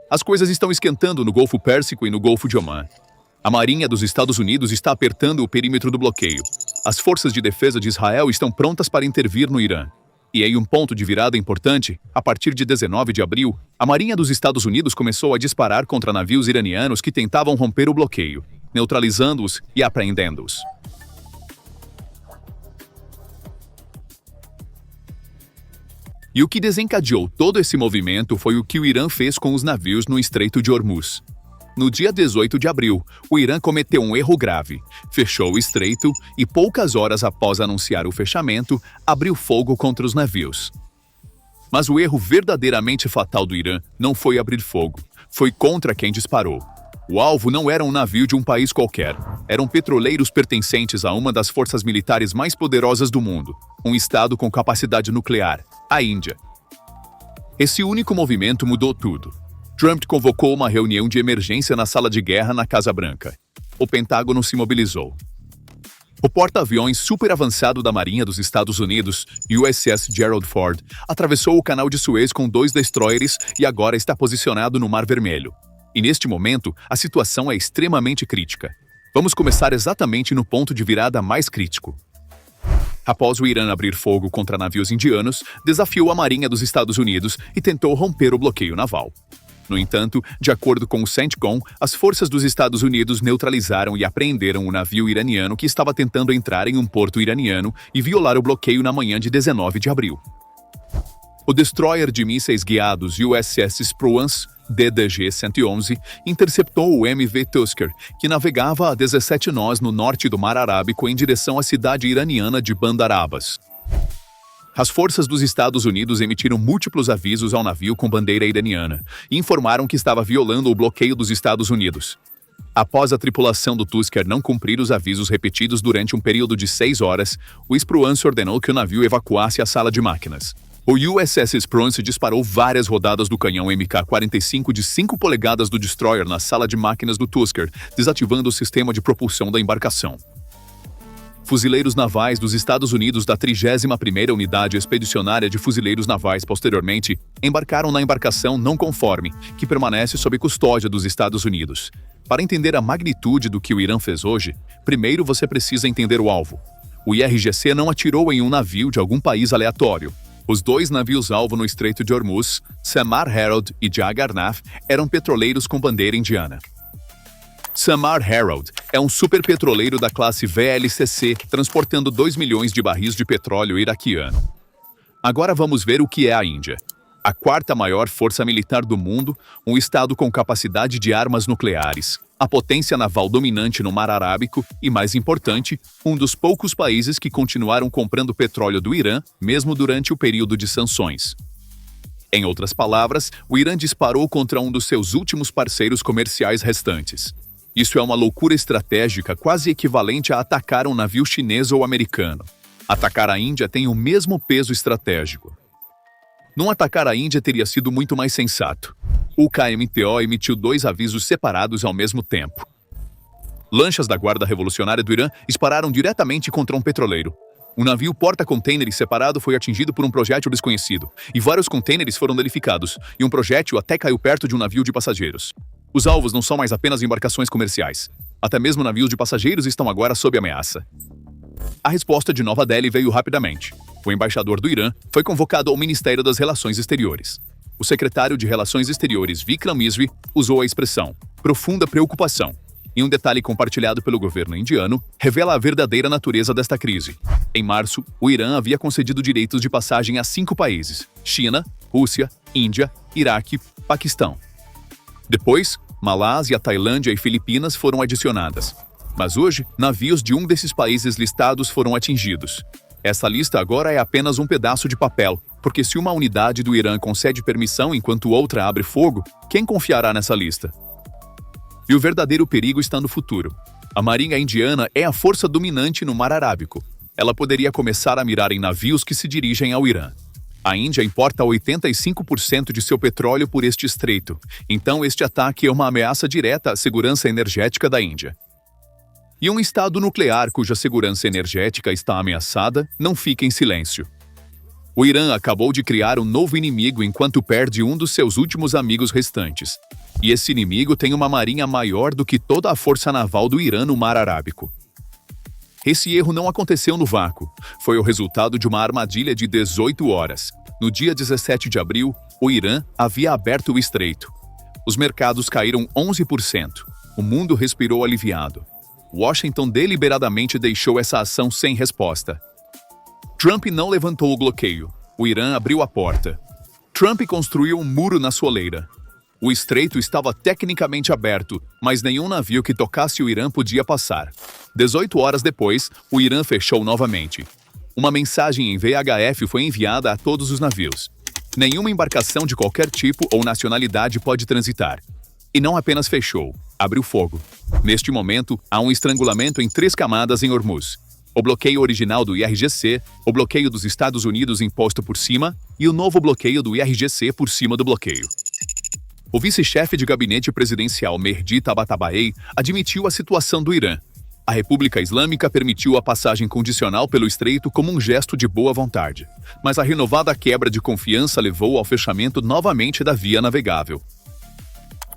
As coisas estão esquentando no Golfo Pérsico e no Golfo de Omã. A Marinha dos Estados Unidos está apertando o perímetro do bloqueio. As forças de defesa de Israel estão prontas para intervir no Irã. E em um ponto de virada importante, a partir de 19 de abril, a Marinha dos Estados Unidos começou a disparar contra navios iranianos que tentavam romper o bloqueio, neutralizando-os e apreendendo-os. E o que desencadeou todo esse movimento foi o que o Irã fez com os navios no Estreito de Hormuz. No dia 18 de abril, o Irã cometeu um erro grave. Fechou o estreito e, poucas horas após anunciar o fechamento, abriu fogo contra os navios. Mas o erro verdadeiramente fatal do Irã não foi abrir fogo. Foi contra quem disparou. O alvo não era um navio de um país qualquer. Eram petroleiros pertencentes a uma das forças militares mais poderosas do mundo, um estado com capacidade nuclear, a Índia. Esse único movimento mudou tudo. Trump convocou uma reunião de emergência na sala de guerra na Casa Branca. O Pentágono se mobilizou. O porta-aviões super avançado da Marinha dos Estados Unidos, USS Gerald Ford, atravessou o Canal de Suez com 2 destroyers e agora está posicionado no Mar Vermelho. E neste momento, a situação é extremamente crítica. Vamos começar exatamente no ponto de virada mais crítico. Após o Irã abrir fogo contra navios indianos, desafiou a Marinha dos Estados Unidos e tentou romper o bloqueio naval. No entanto, de acordo com o CENTCOM, as forças dos Estados Unidos neutralizaram e apreenderam o navio iraniano que estava tentando entrar em um porto iraniano e violar o bloqueio na manhã de 19 de abril. O destroyer de mísseis guiados USS Spruance, DDG-111, interceptou o MV Tusker, que navegava a 17 nós no norte do Mar Arábico em direção à cidade iraniana de Bandar Abbas. As forças dos Estados Unidos emitiram múltiplos avisos ao navio com bandeira iraniana e informaram que estava violando o bloqueio dos Estados Unidos. Após a tripulação do Tusker não cumprir os avisos repetidos durante um período de 6 horas, o Spruance ordenou que o navio evacuasse a sala de máquinas. O USS Spruance disparou várias rodadas do canhão MK-45 de 5 polegadas do destroyer na sala de máquinas do Tusker, desativando o sistema de propulsão da embarcação. Fuzileiros navais dos Estados Unidos da 31ª Unidade Expedicionária de Fuzileiros Navais posteriormente embarcaram na embarcação não conforme, que permanece sob custódia dos Estados Unidos. Para entender a magnitude do que o Irã fez hoje, primeiro você precisa entender o alvo. O IRGC não atirou em um navio de algum país aleatório. Os 2 navios-alvo no Estreito de Hormuz, Samar Herald e Jagarnath, eram petroleiros com bandeira indiana. Samar Herald é um superpetroleiro da classe VLCC, transportando 2 milhões de barris de petróleo iraquiano. Agora vamos ver o que é a Índia. A 4ª maior força militar do mundo, um estado com capacidade de armas nucleares, a potência naval dominante no Mar Arábico e, mais importante, um dos poucos países que continuaram comprando petróleo do Irã, mesmo durante o período de sanções. Em outras palavras, o Irã disparou contra um dos seus últimos parceiros comerciais restantes. Isso é uma loucura estratégica quase equivalente a atacar um navio chinês ou americano. Atacar a Índia tem o mesmo peso estratégico. Não atacar a Índia teria sido muito mais sensato. O KMTO emitiu 2 avisos separados ao mesmo tempo. Lanchas da Guarda Revolucionária do Irã dispararam diretamente contra um petroleiro. Um navio porta-contêineres separado foi atingido por um projétil desconhecido, e vários contêineres foram danificados, e um projétil até caiu perto de um navio de passageiros. Os alvos não são mais apenas embarcações comerciais. Até mesmo navios de passageiros estão agora sob ameaça. A resposta de Nova Delhi veio rapidamente. O embaixador do Irã foi convocado ao Ministério das Relações Exteriores. O secretário de Relações Exteriores, Vikram Misri, usou a expressão profunda preocupação. E um detalhe compartilhado pelo governo indiano revela a verdadeira natureza desta crise. Em março, o Irã havia concedido direitos de passagem a 5 países: China, Rússia, Índia, Iraque, Paquistão. Depois, Malásia, Tailândia e Filipinas foram adicionadas. Mas hoje, navios de um desses países listados foram atingidos. Essa lista agora é apenas um pedaço de papel, porque se uma unidade do Irã concede permissão enquanto outra abre fogo, quem confiará nessa lista? E o verdadeiro perigo está no futuro. A Marinha Indiana é a força dominante no Mar Arábico. Ela poderia começar a mirar em navios que se dirigem ao Irã. A Índia importa 85% de seu petróleo por este estreito, então este ataque é uma ameaça direta à segurança energética da Índia. E um estado nuclear cuja segurança energética está ameaçada não fica em silêncio. O Irã acabou de criar um novo inimigo enquanto perde um dos seus últimos amigos restantes. E esse inimigo tem uma marinha maior do que toda a força naval do Irã no Mar Arábico. Esse erro não aconteceu no vácuo. Foi o resultado de uma armadilha de 18 horas. No dia 17 de abril, o Irã havia aberto o estreito. Os mercados caíram 11%. O mundo respirou aliviado. Washington deliberadamente deixou essa ação sem resposta. Trump não levantou o bloqueio. O Irã abriu a porta. Trump construiu um muro na soleira. O estreito estava tecnicamente aberto, mas nenhum navio que tocasse o Irã podia passar. 18 horas depois, o Irã fechou novamente. Uma mensagem em VHF foi enviada a todos os navios. Nenhuma embarcação de qualquer tipo ou nacionalidade pode transitar. E não apenas fechou, abriu fogo. Neste momento, há um estrangulamento em 3 camadas em Hormuz. O bloqueio original do IRGC, o bloqueio dos Estados Unidos imposto por cima e o novo bloqueio do IRGC por cima do bloqueio. O vice-chefe de gabinete presidencial Mehdi Tabatabai admitiu a situação do Irã. A República Islâmica permitiu a passagem condicional pelo estreito como um gesto de boa vontade, mas a renovada quebra de confiança levou ao fechamento novamente da via navegável.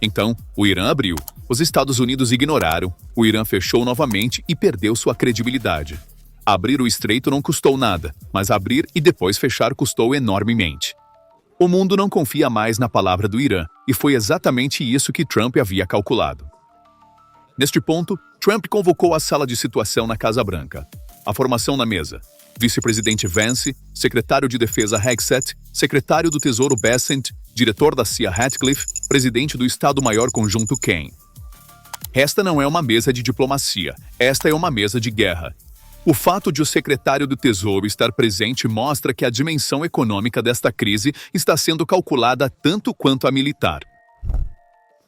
Então, o Irã abriu. Os Estados Unidos ignoraram, o Irã fechou novamente e perdeu sua credibilidade. Abrir o estreito não custou nada, mas abrir e depois fechar custou enormemente. O mundo não confia mais na palavra do Irã, e foi exatamente isso que Trump havia calculado. Neste ponto, Trump convocou a sala de situação na Casa Branca. A formação na mesa: vice-presidente Vance, secretário de defesa Hegseth, secretário do Tesouro Bessent, diretor da CIA Ratcliffe, presidente do Estado-Maior Conjunto Ken. Esta não é uma mesa de diplomacia, esta é uma mesa de guerra. O fato de o secretário do Tesouro estar presente mostra que a dimensão econômica desta crise está sendo calculada tanto quanto a militar.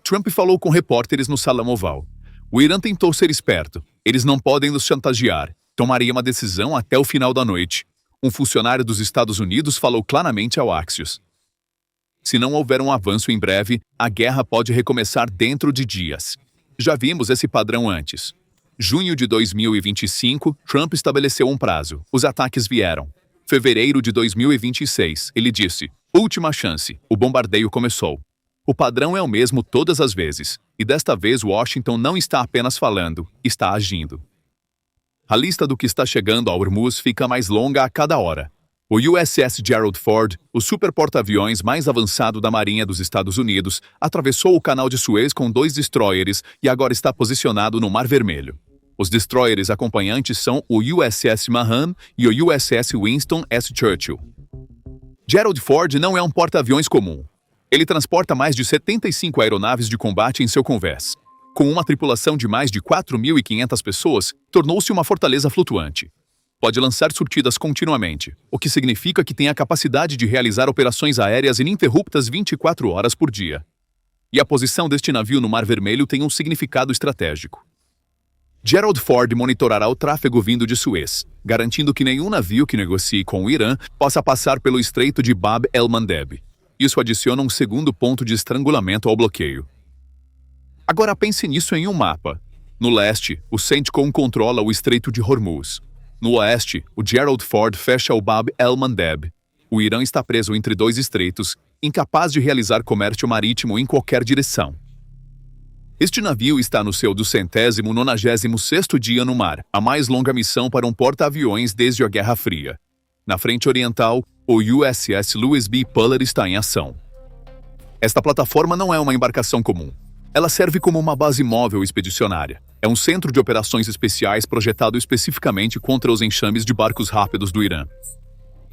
Trump falou com repórteres no Salão Oval. O Irã tentou ser esperto. Eles não podem nos chantagear. Tomaria uma decisão até o final da noite. Um funcionário dos Estados Unidos falou claramente ao Axios. Se não houver um avanço em breve, a guerra pode recomeçar dentro de dias. Já vimos esse padrão antes. Junho de 2025, Trump estabeleceu um prazo. Os ataques vieram. Fevereiro de 2026, ele disse: última chance, o bombardeio começou. O padrão é o mesmo todas as vezes, e desta vez Washington não está apenas falando, está agindo. A lista do que está chegando ao Hormuz fica mais longa a cada hora. O USS Gerald Ford, o super porta-aviões mais avançado da Marinha dos Estados Unidos, atravessou o Canal de Suez com 2 destroyers e agora está posicionado no Mar Vermelho. Os destroyers acompanhantes são o USS Mahan e o USS Winston S. Churchill. Gerald Ford não é um porta-aviões comum. Ele transporta mais de 75 aeronaves de combate em seu convés. Com uma tripulação de mais de 4.500 pessoas, tornou-se uma fortaleza flutuante. Pode lançar surtidas continuamente, o que significa que tem a capacidade de realizar operações aéreas ininterruptas 24 horas por dia. E a posição deste navio no Mar Vermelho tem um significado estratégico. Gerald Ford monitorará o tráfego vindo de Suez, garantindo que nenhum navio que negocie com o Irã possa passar pelo estreito de Bab el-Mandeb. Isso adiciona um segundo ponto de estrangulamento ao bloqueio. Agora pense nisso em um mapa. No leste, o CENTCOM controla o estreito de Hormuz. No oeste, o Gerald Ford fecha o Bab el-Mandeb. O Irã está preso entre 2 estreitos, incapaz de realizar comércio marítimo em qualquer direção. Este navio está no seu 296º dia no mar, a mais longa missão para um porta-aviões desde a Guerra Fria. Na frente oriental, o USS Louis B. Puller está em ação. Esta plataforma não é uma embarcação comum. Ela serve como uma base móvel expedicionária. É um centro de operações especiais projetado especificamente contra os enxames de barcos rápidos do Irã.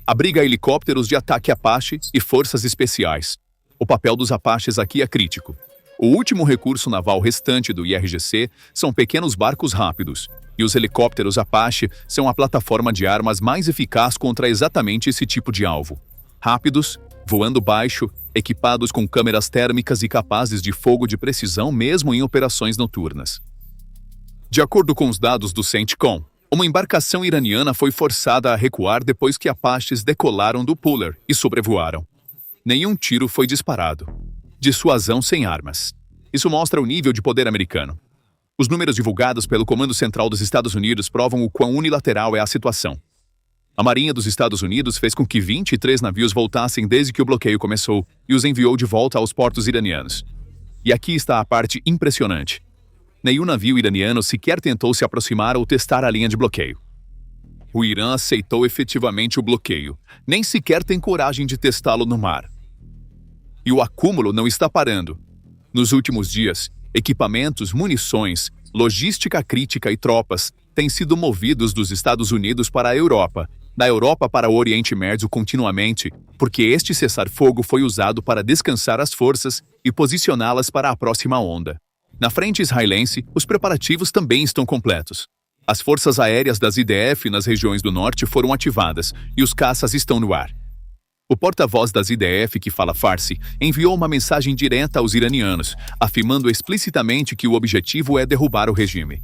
Abriga helicópteros de ataque Apache e forças especiais. O papel dos Apaches aqui é crítico. O último recurso naval restante do IRGC são pequenos barcos rápidos, e os helicópteros Apache são a plataforma de armas mais eficaz contra exatamente esse tipo de alvo. Rápidos, voando baixo, equipados com câmeras térmicas e capazes de fogo de precisão mesmo em operações noturnas. De acordo com os dados do CENTCOM, uma embarcação iraniana foi forçada a recuar depois que Apaches decolaram do Puller e sobrevoaram. Nenhum tiro foi disparado. Dissuasão sem armas. Isso mostra o nível de poder americano. Os números divulgados pelo Comando Central dos Estados Unidos provam o quão unilateral é a situação. A Marinha dos Estados Unidos fez com que 23 navios voltassem desde que o bloqueio começou e os enviou de volta aos portos iranianos. E aqui está a parte impressionante. Nenhum navio iraniano sequer tentou se aproximar ou testar a linha de bloqueio. O Irã aceitou efetivamente o bloqueio, nem sequer tem coragem de testá-lo no mar. E o acúmulo não está parando. Nos últimos dias, equipamentos, munições, logística crítica e tropas têm sido movidos dos Estados Unidos para a Europa, da Europa para o Oriente Médio continuamente, porque este cessar-fogo foi usado para descansar as forças e posicioná-las para a próxima onda. Na frente israelense, os preparativos também estão completos. As forças aéreas das IDF nas regiões do norte foram ativadas e os caças estão no ar. O porta-voz das IDF, que fala farsi, enviou uma mensagem direta aos iranianos, afirmando explicitamente que o objetivo é derrubar o regime.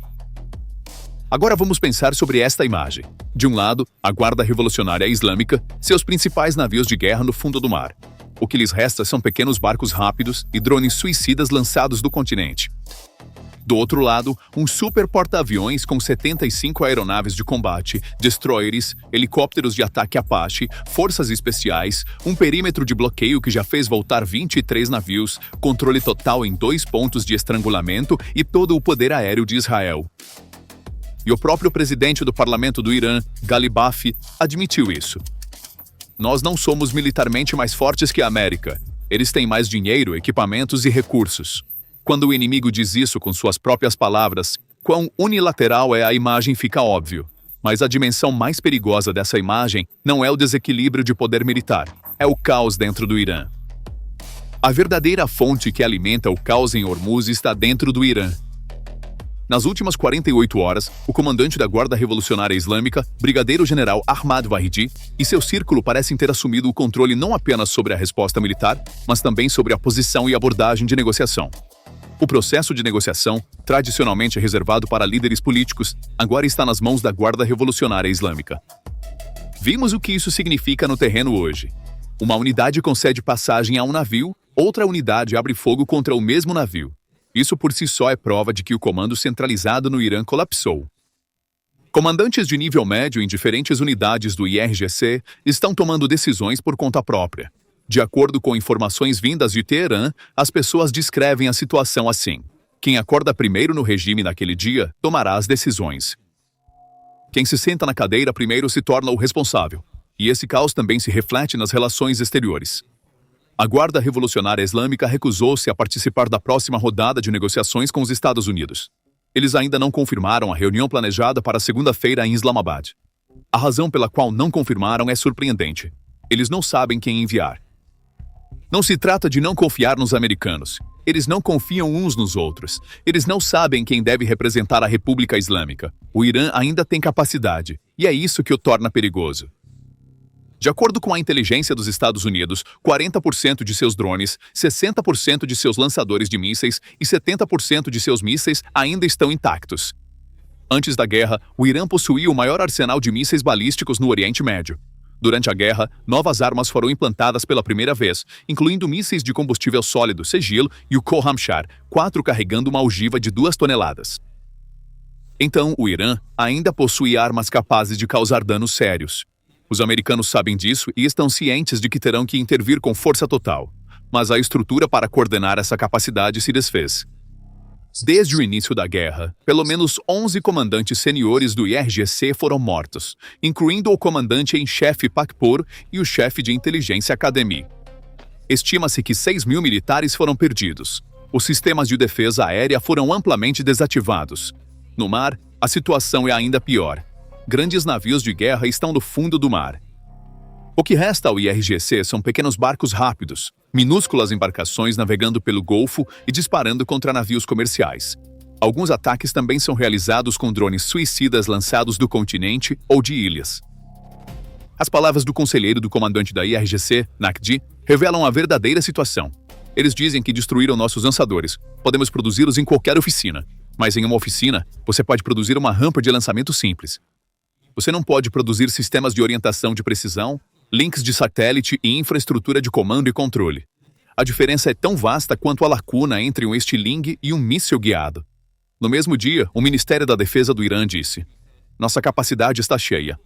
Agora vamos pensar sobre esta imagem. De um lado, a Guarda Revolucionária Islâmica, seus principais navios de guerra no fundo do mar. O que lhes resta são pequenos barcos rápidos e drones suicidas lançados do continente. Do outro lado, um super porta-aviões com 75 aeronaves de combate, destroyers, helicópteros de ataque Apache, forças especiais, um perímetro de bloqueio que já fez voltar 23 navios, controle total em 2 pontos de estrangulamento e todo o poder aéreo de Israel. E o próprio presidente do parlamento do Irã, Ghalibaf, admitiu isso. Nós não somos militarmente mais fortes que a América. Eles têm mais dinheiro, equipamentos e recursos. Quando o inimigo diz isso com suas próprias palavras, quão unilateral é a imagem fica óbvio. Mas a dimensão mais perigosa dessa imagem não é o desequilíbrio de poder militar, é o caos dentro do Irã. A verdadeira fonte que alimenta o caos em Hormuz está dentro do Irã. Nas últimas 48 horas, o comandante da Guarda Revolucionária Islâmica, Brigadeiro-General Ahmad Wahidi, e seu círculo parecem ter assumido o controle não apenas sobre a resposta militar, mas também sobre a posição e abordagem de negociação. O processo de negociação, tradicionalmente reservado para líderes políticos, agora está nas mãos da Guarda Revolucionária Islâmica. Vimos o que isso significa no terreno hoje. Uma unidade concede passagem a um navio, outra unidade abre fogo contra o mesmo navio. Isso por si só é prova de que o comando centralizado no Irã colapsou. Comandantes de nível médio em diferentes unidades do IRGC estão tomando decisões por conta própria. De acordo com informações vindas de Teherã, as pessoas descrevem a situação assim: quem acorda primeiro no regime naquele dia tomará as decisões. Quem se senta na cadeira primeiro se torna o responsável. E esse caos também se reflete nas relações exteriores. A Guarda Revolucionária Islâmica recusou-se a participar da próxima rodada de negociações com os Estados Unidos. Eles ainda não confirmaram a reunião planejada para segunda-feira em Islamabad. A razão pela qual não confirmaram é surpreendente. Eles não sabem quem enviar. Não se trata de não confiar nos americanos. Eles não confiam uns nos outros. Eles não sabem quem deve representar a República Islâmica. O Irã ainda tem capacidade, e é isso que o torna perigoso. De acordo com a inteligência dos Estados Unidos, 40% de seus drones, 60% de seus lançadores de mísseis e 70% de seus mísseis ainda estão intactos. Antes da guerra, o Irã possuía o maior arsenal de mísseis balísticos no Oriente Médio. Durante a guerra, novas armas foram implantadas pela primeira vez, incluindo mísseis de combustível sólido Segil e o Khorramshahr, 4 carregando uma ogiva de 2 toneladas. Então, o Irã ainda possui armas capazes de causar danos sérios. Os americanos sabem disso e estão cientes de que terão que intervir com força total, mas a estrutura para coordenar essa capacidade se desfez. Desde o início da guerra, pelo menos 11 comandantes seniores do IRGC foram mortos, incluindo o comandante em chefe Pakpor e o chefe de inteligência Academy. Estima-se que 6.000 militares foram perdidos. Os sistemas de defesa aérea foram amplamente desativados. No mar, a situação é ainda pior. Grandes navios de guerra estão no fundo do mar. O que resta ao IRGC são pequenos barcos rápidos, minúsculas embarcações navegando pelo Golfo e disparando contra navios comerciais. Alguns ataques também são realizados com drones suicidas lançados do continente ou de ilhas. As palavras do conselheiro do comandante da IRGC, Nakdi, revelam a verdadeira situação. Eles dizem que destruíram nossos lançadores. Podemos produzi-los em qualquer oficina. Mas em uma oficina, você pode produzir uma rampa de lançamento simples. Você não pode produzir sistemas de orientação de precisão, links de satélite e infraestrutura de comando e controle. A diferença é tão vasta quanto a lacuna entre um estilingue e um míssil guiado. No mesmo dia, o Ministério da Defesa do Irã disse: nossa capacidade está cheia.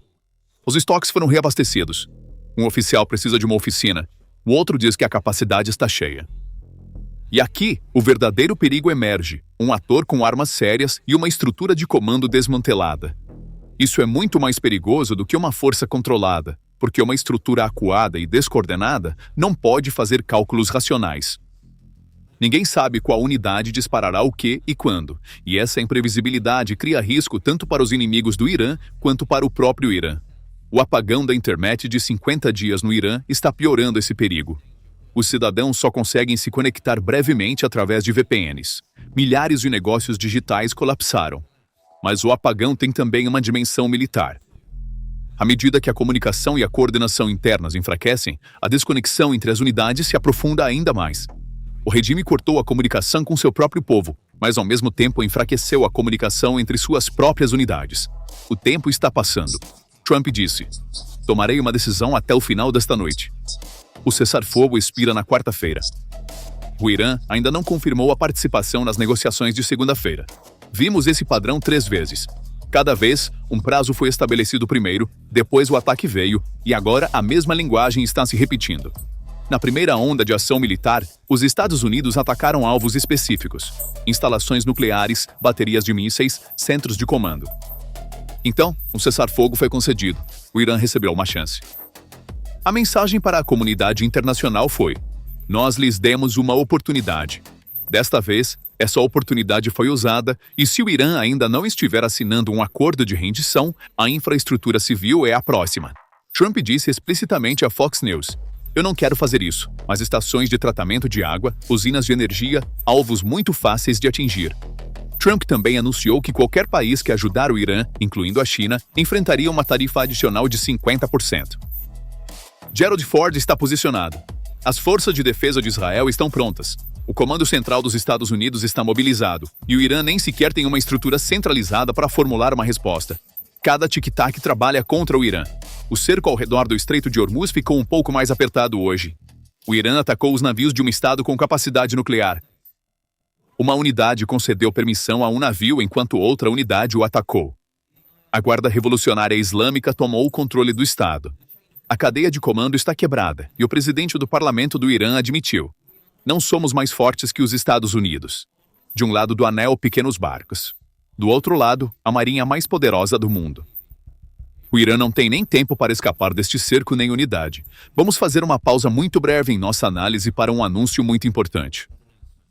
Os estoques foram reabastecidos. Um oficial precisa de uma oficina. O outro diz que a capacidade está cheia. E aqui, o verdadeiro perigo emerge. Um ator com armas sérias e uma estrutura de comando desmantelada. Isso é muito mais perigoso do que uma força controlada, porque uma estrutura acuada e descoordenada não pode fazer cálculos racionais. Ninguém sabe qual unidade disparará o que e quando, e essa imprevisibilidade cria risco tanto para os inimigos do Irã quanto para o próprio Irã. O apagão da internet de 50 dias no Irã está piorando esse perigo. Os cidadãos só conseguem se conectar brevemente através de VPNs. Milhares de negócios digitais colapsaram. Mas o apagão tem também uma dimensão militar. À medida que a comunicação e a coordenação internas enfraquecem, a desconexão entre as unidades se aprofunda ainda mais. O regime cortou a comunicação com seu próprio povo, mas ao mesmo tempo enfraqueceu a comunicação entre suas próprias unidades. O tempo está passando. Trump disse: "Tomarei uma decisão até o final desta noite." O cessar-fogo expira na quarta-feira. O Irã ainda não confirmou a participação nas negociações de segunda-feira. Vimos esse padrão 3 vezes. Cada vez, um prazo foi estabelecido primeiro, depois o ataque veio, e agora a mesma linguagem está se repetindo. Na primeira onda de ação militar, os Estados Unidos atacaram alvos específicos: instalações nucleares, baterias de mísseis, centros de comando. Então, um cessar-fogo foi concedido. O Irã recebeu uma chance. A mensagem para a comunidade internacional foi: nós lhes demos uma oportunidade. Desta vez, essa oportunidade foi usada, e se o Irã ainda não estiver assinando um acordo de rendição, a infraestrutura civil é a próxima. Trump disse explicitamente à Fox News: "Eu não quero fazer isso, mas estações de tratamento de água, usinas de energia, alvos muito fáceis de atingir." Trump também anunciou que qualquer país que ajudar o Irã, incluindo a China, enfrentaria uma tarifa adicional de 50%. Gerald Ford está posicionado. As forças de defesa de Israel estão prontas. O Comando Central dos Estados Unidos está mobilizado, e o Irã nem sequer tem uma estrutura centralizada para formular uma resposta. Cada tic-tac trabalha contra o Irã. O cerco ao redor do Estreito de Hormuz ficou um pouco mais apertado hoje. O Irã atacou os navios de um estado com capacidade nuclear. Uma unidade concedeu permissão a um navio enquanto outra unidade o atacou. A Guarda Revolucionária Islâmica tomou o controle do estado. A cadeia de comando está quebrada, e o presidente do parlamento do Irã admitiu: "Não somos mais fortes que os Estados Unidos." De um lado do anel, pequenos barcos. Do outro lado, a marinha mais poderosa do mundo. O Irã não tem nem tempo para escapar deste cerco nem unidade. Vamos fazer uma pausa muito breve em nossa análise para um anúncio muito importante.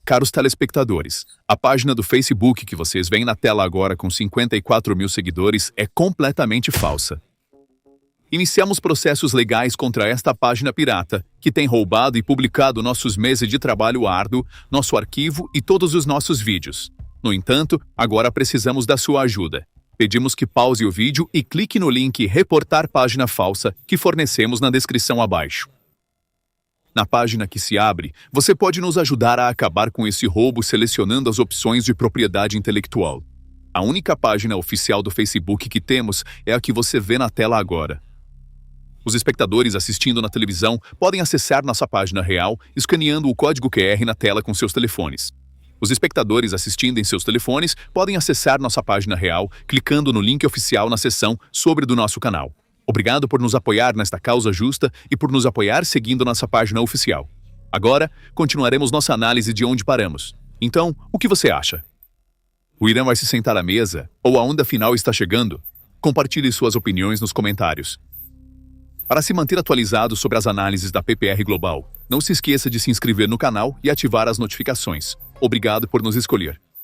Caros telespectadores, a página do Facebook que vocês veem na tela agora com 54 mil seguidores é completamente falsa. Iniciamos processos legais contra esta página pirata, que tem roubado e publicado nossos meses de trabalho árduo, nosso arquivo e todos os nossos vídeos. No entanto, agora precisamos da sua ajuda. Pedimos que pause o vídeo e clique no link Reportar Página Falsa, que fornecemos na descrição abaixo. Na página que se abre, você pode nos ajudar a acabar com esse roubo selecionando as opções de propriedade intelectual. A única página oficial do Facebook que temos é a que você vê na tela agora. Os espectadores assistindo na televisão podem acessar nossa página real escaneando o código QR na tela com seus telefones. Os espectadores assistindo em seus telefones podem acessar nossa página real clicando no link oficial na seção Sobre do nosso canal. Obrigado por nos apoiar nesta causa justa e por nos apoiar seguindo nossa página oficial. Agora, continuaremos nossa análise de onde paramos. Então, o que você acha? O Irã vai se sentar à mesa ou a onda final está chegando? Compartilhe suas opiniões nos comentários. Para se manter atualizado sobre as análises da PPR Global, não se esqueça de se inscrever no canal e ativar as notificações. Obrigado por nos escolher.